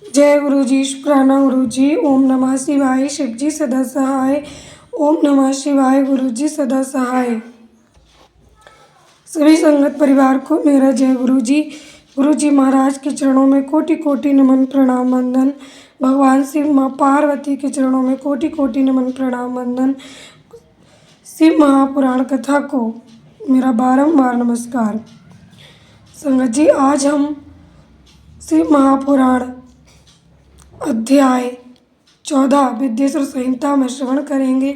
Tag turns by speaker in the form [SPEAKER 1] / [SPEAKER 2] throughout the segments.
[SPEAKER 1] जय गुरु जी, शुक्राना गुरु जी। ओम नमः शिवाय। शिव जी सदा सहाय। ओम नमः शिवाय। गुरु जी सदा सहाय। सभी संगत परिवार को मेरा जय गुरु जी। गुरु जी महाराज के चरणों में कोटि कोटि नमन प्रणाम वंदन। भगवान शिव माँ पार्वती के चरणों में कोटि कोटि नमन प्रणाम वंदन। शिव महापुराण कथा को मेरा बारंबार नमस्कार। संगत जी, आज हम शिव महापुराण अध्याय 14 विद्येश्वर संहिता में श्रवण करेंगे।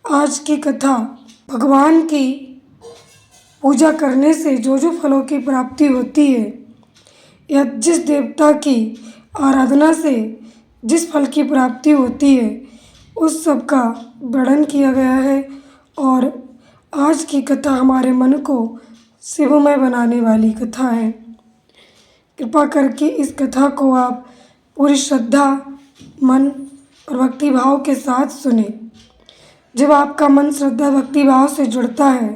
[SPEAKER 1] आज की कथा, भगवान की पूजा करने से जो जो फलों की प्राप्ति होती है या जिस देवता की आराधना से जिस फल की प्राप्ति होती है उस सब का वर्णन किया गया है। और आज की कथा हमारे मन को शिवमय बनाने वाली कथा है। कृपा करके इस कथा को आप पूरी श्रद्धा, मन और भक्ति भाव के साथ सुने। जब आपका मन श्रद्धा भक्ति भाव से जुड़ता है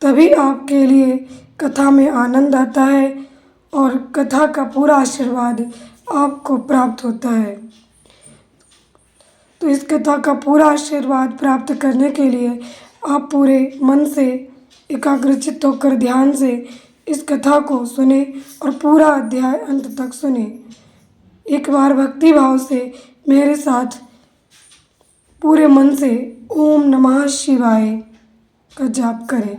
[SPEAKER 1] तभी आपके लिए कथा में आनंद आता है और कथा का पूरा आशीर्वाद आपको प्राप्त होता है। तो इस कथा का पूरा आशीर्वाद प्राप्त करने के लिए आप पूरे मन से एकाग्रचित्त होकर ध्यान से इस कथा को सुने और पूरा अध्याय अंत तक सुने। एक बार भक्ति भाव से मेरे साथ पूरे मन से ओम नमः शिवाय का जाप करें।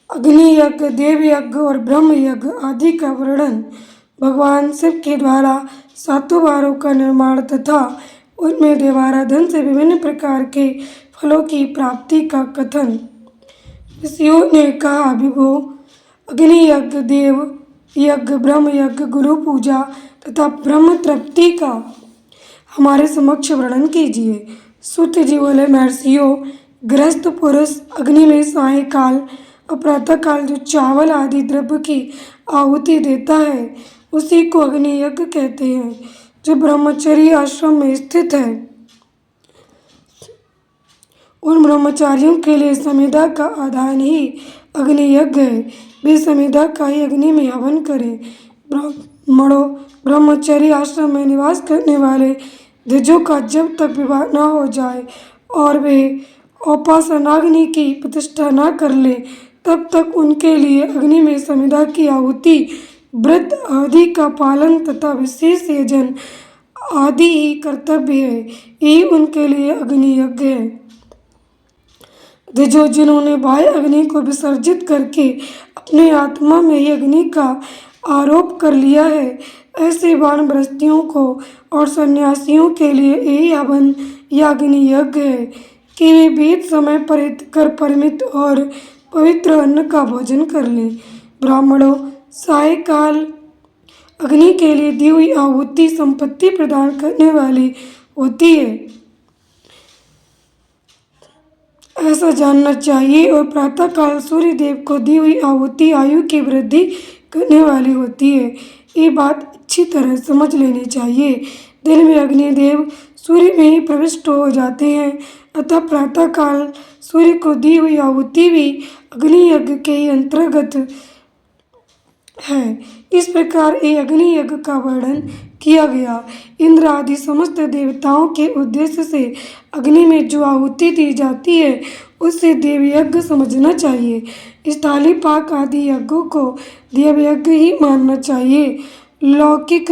[SPEAKER 1] अग्नि यज्ञ, देव यज्ञ और ब्रह्म यज्ञ आदि का वर्णन भगवान शिव के द्वारा 7 वारों का निर्माण तथा उनमें देवाराधन से विभिन्न प्रकार के फलों की प्राप्ति का कथन। ऋषियों ने कहा, विभो, अग्नि यज्ञ, देव यज्ञ, ब्रह्म यज्ञ, गुरु पूजा तथा ब्रह्म तृप्ति का हमारे समक्ष वर्णन कीजिए। सूत जी बोले, महर्षियों, गृहस्थ पुरुष अग्नि में सायंकाल और प्रातःकाल जो चावल आदि द्रव्य की आहुति देता है उसी को अग्नि यज्ञ कहते हैं, जो ब्रह्मचर्य आश्रम में स्थित है। उन ब्रह्मचारियों के लिए समिधा का आधान ही अग्नि यज्ञ है। वे समिधा का ही अग्नि में हवन करें। ब्राह्मणों, ब्रह्मचर्य आश्रम में निवास करने वाले द्विजों का जब तक विवाह न हो जाए और वे उपासनाग्नि की प्रतिष्ठा न कर ले तब तक उनके लिए अग्नि में समिधा की आहुति, व्रत आदि का पालन तथा विशेष यजन आदि ही कर्तव्य है। यही उनके लिए अग्नि यज्ञ है। द्विजों, जिन्होंने बाह्य अग्नि को विसर्जित करके अपने आत्मा में ही अग्नि का आरोप कर लिया है, ऐसे वानप्रस्थियों को और सन्यासियों के लिए यही हवन या अग्नि यज्ञ है कि वे वेद समय परित कर परिमित और पवित्र अन्न का भोजन कर लें। ब्राह्मणों, सायंकाल अग्नि के लिए दी हुई आहुति संपत्ति प्रदान करने वाली होती है, ऐसा जानना चाहिए। और प्रातःकाल सूर्य देव को दी हुई आहुति आयु की वृद्धि करने वाली होती है। ये बात अच्छी तरह समझ लेनी चाहिए। दिन में अग्निदेव सूर्य में ही प्रविष्ट हो जाते हैं, अतः प्रातःकाल सूर्य को दी हुई आहुति भी अग्नि यज्ञ के ही अंतर्गत है। इस प्रकार ये अग्नि यज्ञ का वर्णन किया गया। इंद्र आदि समस्त देवताओं के उद्देश्य से अग्नि में जो आहुति दी जाती है उसे देव यज्ञ समझना चाहिए। स्थाली पाक आदि यज्ञों को देव यज्ञ ही मानना चाहिए। लौकिक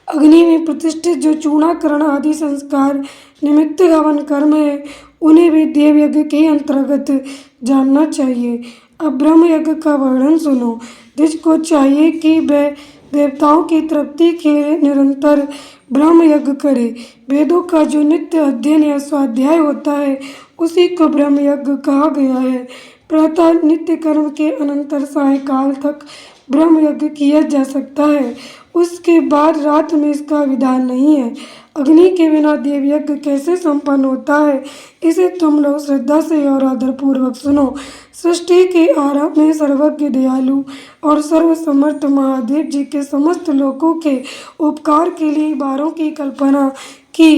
[SPEAKER 1] अग्नि में प्रतिष्ठित जो चूर्णाकरण आदि संस्कार निमित्त हवन कर्म है उन्हें भी देव यज्ञ के अंतर्गत जानना चाहिए। अब ब्रह्म यज्ञ का वर्णन सुनो। जिसको चाहिए कि वह देवताओं की तृप्ति के लिए निरंतर ब्रह्म यज्ञ करे। वेदों का जो नित्य अध्ययन या स्वाध्याय होता है उसी को ब्रह्म यज्ञ कहा गया है। प्रातः नित्य कर्म के अनंतर सायंकाल तक ब्रह्म यज्ञ किया जा सकता है, उसके बाद रात में इसका विधान नहीं है। अग्नि के बिना देव यज्ञ कैसे संपन्न होता है इसे तुम लोग श्रद्धा से और आदरपूर्वक सुनो। सृष्टि के आरंभ में सर्वज्ञ, दयालु और सर्वसमर्थ महादेव जी के समस्त लोकों के उपकार के लिए बारों की कल्पना की।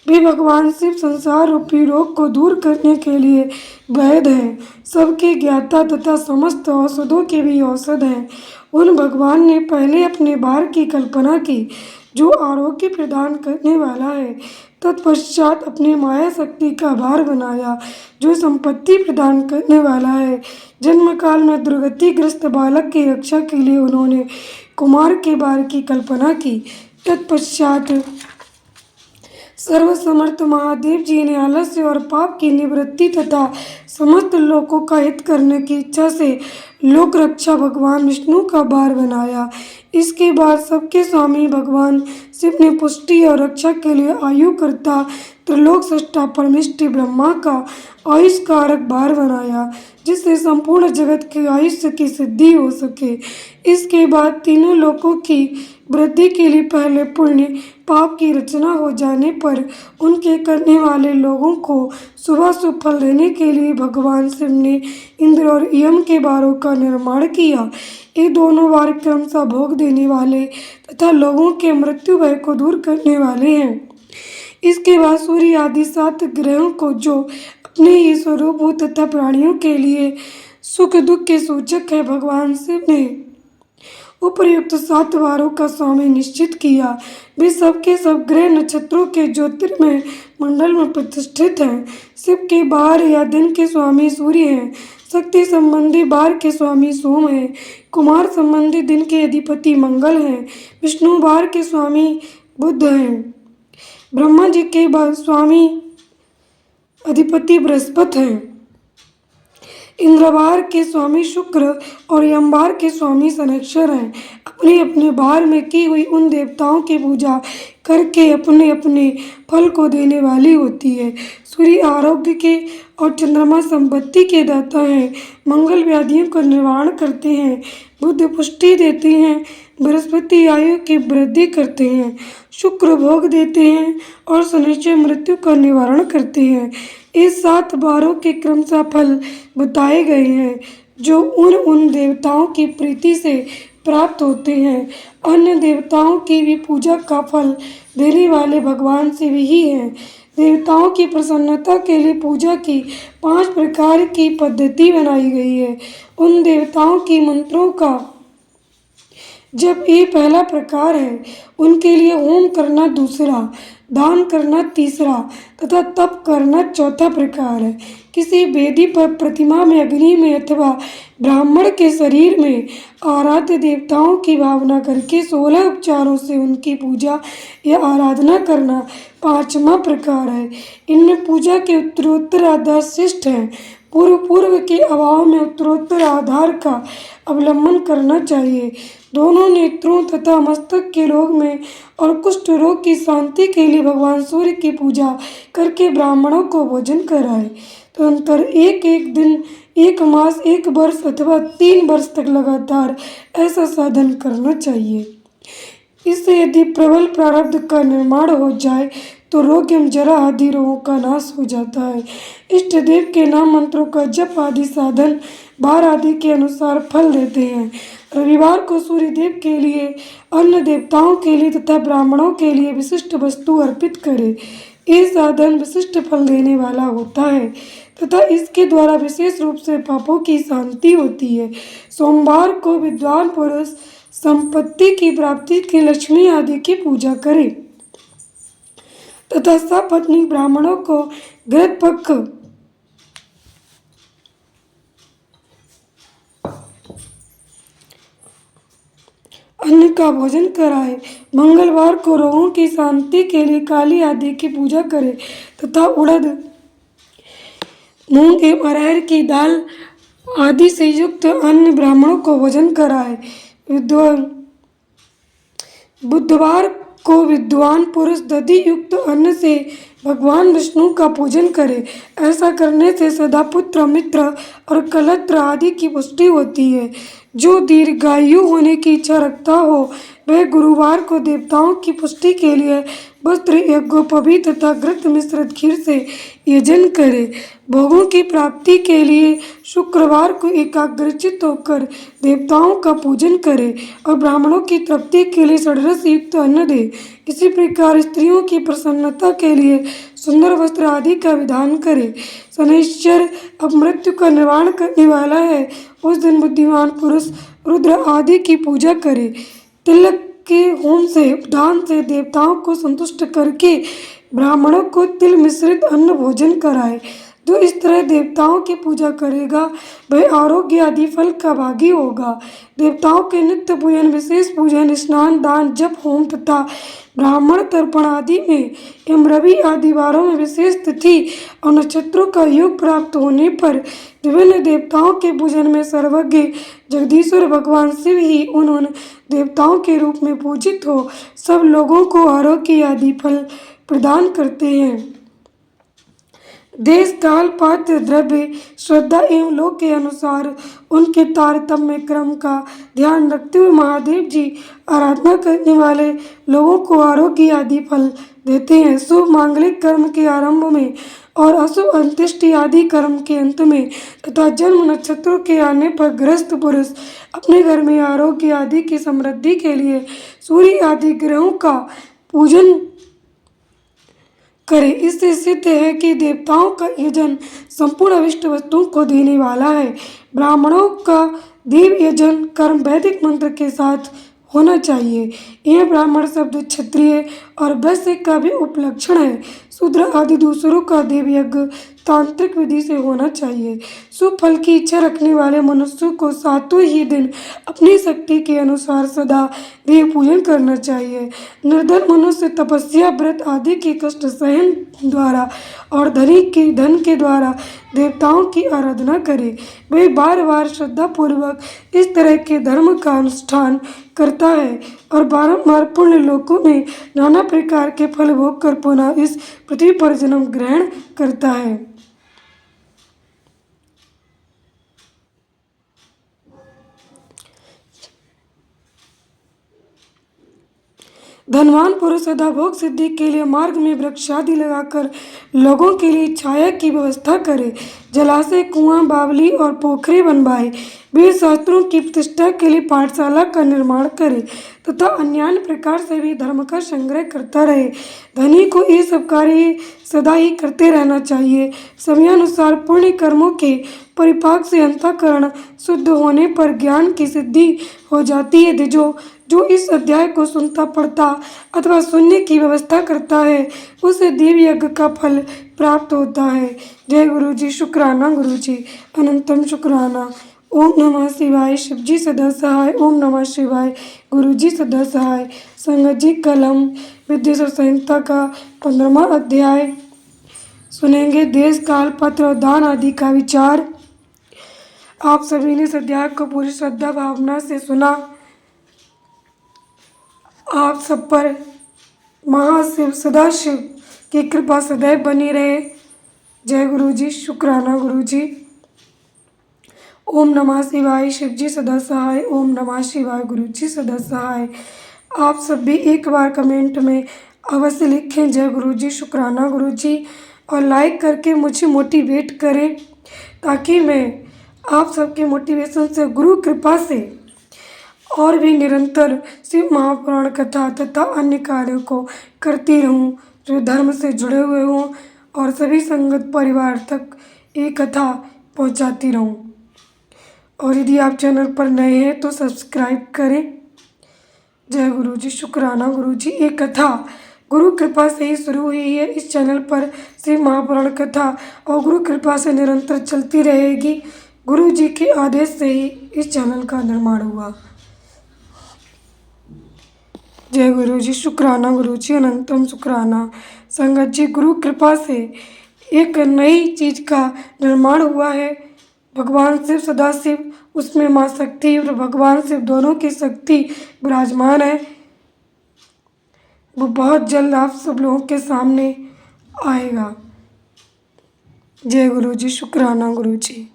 [SPEAKER 1] वे भगवान शिव संसार रूपी रोग को दूर करने के लिए वैद्य हैं, सबके ज्ञाता तथा समस्त औषधों के भी औषध हैं। उन भगवान ने पहले अपने भार की कल्पना की जो आरोग्य प्रदान करने वाला है, तत्पश्चात अपनी माया शक्ति का भार बनाया जो संपत्ति प्रदान करने वाला है। जन्म काल में दुर्गतिग्रस्त बालक की रक्षा के लिए उन्होंने कुमार के भार की कल्पना की। तत्पश्चात सर्वसमर्थ महादेव जी ने आलस्य और पाप की निवृत्ति तथा समस्त लोकों का हित करने की इच्छा से लोक रक्षा भगवान विष्णु का भार बनाया। इसके बाद सबके स्वामी भगवान शिव ने पुष्टि और रक्षा के लिए आयुकर्ता त्रिलोक सृष्टा परमेष्टि ब्रह्मा का आयुष्कारक भार बनाया, जिससे संपूर्ण जगत के आयुष्य की सिद्धि हो सके। इसके बाद तीनों लोकों की वृद्धि के लिए पहले पुण्य पाप की रचना हो जाने पर उनके करने वाले लोगों को शुभाशुभ फल देने के लिए भगवान शिव ने इंद्र और यम के भारों का निर्माण किया। ये दोनों भार क्रमशः भोग देने वाले तथा लोगों के मृत्यु भय को दूर करने वाले हैं। इसके बाद सूर्य आदि 7 ग्रहों को जो अपने ही स्वरूप हो तथा प्राणियों के लिए सुख दुख के सूचक है, भगवान शिव ने उपर्युक्त 7 भारों का स्वामी निश्चित किया। वे सबके सब ग्रह नक्षत्रों के ज्योतिर्मय मंडल में प्रतिष्ठित हैं। शिव के भार या दिन के स्वामी सूर्य हैं, शक्ति संबंधी भार के स्वामी सोम हैं, कुमार संबंधी दिन के अधिपति मंगल हैं, विष्णु भार के स्वामी बुध हैं, ब्रह्मा जी के स्वामी अधिपति बृहस्पति हैं, इंद्रभार के स्वामी शुक्र और यमभार के स्वामी शनैश्चर हैं। अपने अपने भार में की हुई उन देवताओं की पूजा करके अपने अपने फल को देने वाली होती है। सूर्य आरोग्य के और चंद्रमा संपत्ति के दाता हैं, मंगल व्याधियों का निवारण करते हैं, बुध पुष्टि देते हैं, बृहस्पति आयु की वृद्धि करते हैं, शुक्र भोग देते हैं और शनिश्चर मृत्यु का निवारण करते हैं। इस 7 भारों के क्रमशः फल बताए गए हैं जो उन देवताओं की प्रीति से प्राप्त होते हैं। अन्य देवताओं की भी पूजा का फल देने वाले भगवान शिव ही हैं। देवताओं की प्रसन्नता के लिए पूजा की 5 प्रकार की पद्धति बनाई गई है। उन देवताओं की मंत्रों का जब ये पहला प्रकार है, उनके लिए होम करना दूसरा, दान करना तीसरा तथा तप करना चौथा प्रकार है। किसी वेदी पर प्रतिमा में अग्नि में अथवा ब्राह्मण के शरीर में आराध्य देवताओं की भावना करके 16 उपचारों से उनकी पूजा या आराधना करना 5वां प्रकार है। इनमें पूजा के उत्तरोत्तर आधार श्रेष्ठ हैं। पूर्व के अभाव में उत्तरोत्तर आधार का अवलंबन करना चाहिए। दोनों नेत्रों तथा मस्तक के रोग में और कुष्ठ रोग की शांति के लिए भगवान सूर्य की पूजा करके ब्राह्मणों को भोजन कराए। तदनंतर एक दिन, 1 मास, 1 वर्ष अथवा 3 वर्ष तक लगातार ऐसा साधन करना चाहिए। इससे यदि प्रबल प्रारब्ध का निर्माण हो जाए तो रोग एवं जरा आदि रोगों का नाश हो जाता है। इष्ट देव के नाम मंत्रों का जप आदि साधन भार आदि के अनुसार फल देते हैं। रविवार को सूर्य देव के लिए, अन्य देवताओं के लिए तथा ब्राह्मणों के लिए विशिष्ट वस्तु अर्पित करें। ये साधन विशिष्ट फल देने वाला होता है तथा इसके द्वारा विशेष रूप से पापों की शांति होती है। सोमवार को विद्वान पुरुष संपत्ति की प्राप्ति की लक्ष्मी आदि की पूजा करें तथा सपत्नी ब्राह्मणों को घृत पक्ष अन्न का भोजन कराए। मंगलवार को रोगों की शांति के लिए काली आदि की पूजा करें तथा उड़द, मूंग एवं अरहर की दाल आदि से युक्त अन्य ब्राह्मणों को भोजन कराए। बुधवार को विद्वान पुरुष दधि युक्त अन्न से भगवान विष्णु का पूजन करे। ऐसा करने से सदा पुत्र, मित्र और कलत्र आदि की पुष्टि होती है। जो दीर्घायु होने की इच्छा रखता हो वह गुरुवार को देवताओं की पुष्टि के लिए वस्त्र, यज्ञोपवीत तथा घृत मिश्रित खीर से यजन करे। भोगों की प्राप्ति के लिए शुक्रवार को एकाग्रचित होकर देवताओं का पूजन करे और ब्राह्मणों की तृप्ति के लिए षड्रस युक्त अन्न दे। इसी प्रकार स्त्रियों की प्रसन्नता के लिए सुंदर वस्त्र आदि का विधान करें। शनैश्चर अब मृत्यु का निवारण करने वाला है। उस दिन बुद्धिमान पुरुष रुद्र आदि की पूजा करे, तिलक के होम से दान से देवताओं को संतुष्ट करके ब्राह्मणों को तिल मिश्रित अन्न भोजन कराए। जो इस तरह देवताओं की पूजा करेगा वह आरोग्य आदि फल का भागी होगा। देवताओं के नित्य पूजन, विशेष पूजन, स्नान, दान, जप, होम तथा ब्राह्मण तर्पण आदि में एवं रवि आदि वारों में विशेष तिथि और नक्षत्रों का योग प्राप्त होने पर विभिन्न देवताओं के पूजन में सर्वज्ञ जगदीश्वर भगवान शिव ही उन देवताओं के रूप में पूजित हो सब लोगों को आरोग्य आदि फल प्रदान करते हैं। देश काल पात्र द्रव्य श्रद्धा एवं लोक के अनुसार उनके तारतम्य क्रम का ध्यान रखते हुए महादेव जी आराधना करने वाले लोगों को आरोग्य आदि फल देते हैं। शुभ मांगलिक कर्म के आरंभ में और अशुभ अंत्येष्टि आदि कर्म के अंत में तथा जन्म नक्षत्रों के आने पर गृहस्थ पुरुष अपने घर में आरोग्य आदि की समृद्धि के लिए सूर्य आदि ग्रहों का पूजन करे। इससे सिद्ध है कि देवताओं का यजन संपूर्ण अविष्ट वस्तुओं को देने वाला है। ब्राह्मणों का देव यजन कर्म वैदिक मंत्र के साथ होना चाहिए। यह ब्राह्मण शब्द क्षत्रिय और वैश्य का भी उपलक्षण है। शूद्र आदि दूसरों का देव यज्ञ तांत्रिक विधि से होना चाहिए। शुभ फल की इच्छा रखने वाले मनुष्यों को सातों ही दिन अपनी शक्ति के अनुसार सदा देव पूजन करना चाहिए। निर्धन मनुष्य तपस्या, व्रत आदि के कष्ट सहन द्वारा और धन के द्वारा देवताओं की आराधना करे। वह बार बार श्रद्धा पूर्वक इस तरह के धर्म का अनुष्ठान करता है और बारंबार पुण्य लोकों में नाना प्रकार के फल भोग कर पुनः इस पृथ्वी पर जन्म ग्रहण करता है। धनवान पुरुष सदा भोग सिद्धि के लिए मार्ग में वृक्ष आदि लगाकर लोगों के लिए छाया की व्यवस्था करे। जलाशय, कुआं, बावली और पोखरे बनवाए। वीर शास्त्रों की प्रतिष्ठा के लिए पाठशाला का निर्माण करे तथा अन्य प्रकार से भी धर्म का संग्रह करता रहे। धनी को ये सब कार्य सदा ही करते रहना चाहिए। समयानुसार पुण्य कर्मों के परिपाक से अंतःकरण शुद्ध होने पर ज्ञान की सिद्धि हो जाती है। जो इस अध्याय को सुनता, पढ़ता अथवा सुनने की व्यवस्था करता है उसे देव यज्ञ का फल प्राप्त होता है। जय गुरु जी। शुक्राना गुरु जी, अनंतम शुक्राना। ओम नमः शिवाय। शिव जी सदा सहाय। ओम नमः शिवाय। गुरु जी सदा सहाय। संगत जी कलम विद्या संहिता का 15वां अध्याय सुनेंगे। देश, काल, पत्र और दान आदि का विचार। आप सभी ने इस अध्याय को पूरी श्रद्धा भावना से सुना। आप सब पर महाशिव सदाशिव की कृपा सदैव बनी रहे। जय गुरु जी। शुक्राना गुरु जी। ओम नमः शिवाय। शिव जी सदा सहाय। ओम नमः शिवाय। गुरु जी सदा सहाय। आप सब भी एक बार कमेंट में अवश्य लिखें जय गुरु जी, शुक्राना गुरु जी, और लाइक करके मुझे मोटिवेट करें ताकि मैं आप सबके मोटिवेशन से, गुरु कृपा से और भी निरंतर शिव महापुराण कथा तथा अन्य कार्यों को करती रहूं जो धर्म से जुड़े हुए हों और सभी संगत परिवार तक ये कथा पहुंचाती रहूं। और यदि आप चैनल पर नए हैं तो सब्सक्राइब करें। जय गुरु जी। शुक्राना गुरु जी। ये कथा गुरु कृपा से ही शुरू हुई है। इस चैनल पर शिव महापुराण कथा और गुरु कृपा से निरंतर चलती रहेगी। गुरु जी के आदेश से ही इस चैनल का निर्माण हुआ। जय गुरु जी। शुक्राना गुरु जी, अनंतम शुक्राना। संगत जी, गुरु कृपा से एक नई चीज का निर्माण हुआ है। भगवान शिव सदाशिव, उसमें माँ शक्ति और भगवान शिव दोनों की शक्ति विराजमान है। वो बहुत जल्द आप सब लोगों के सामने आएगा। जय गुरु जी। शुक्राना गुरु जी।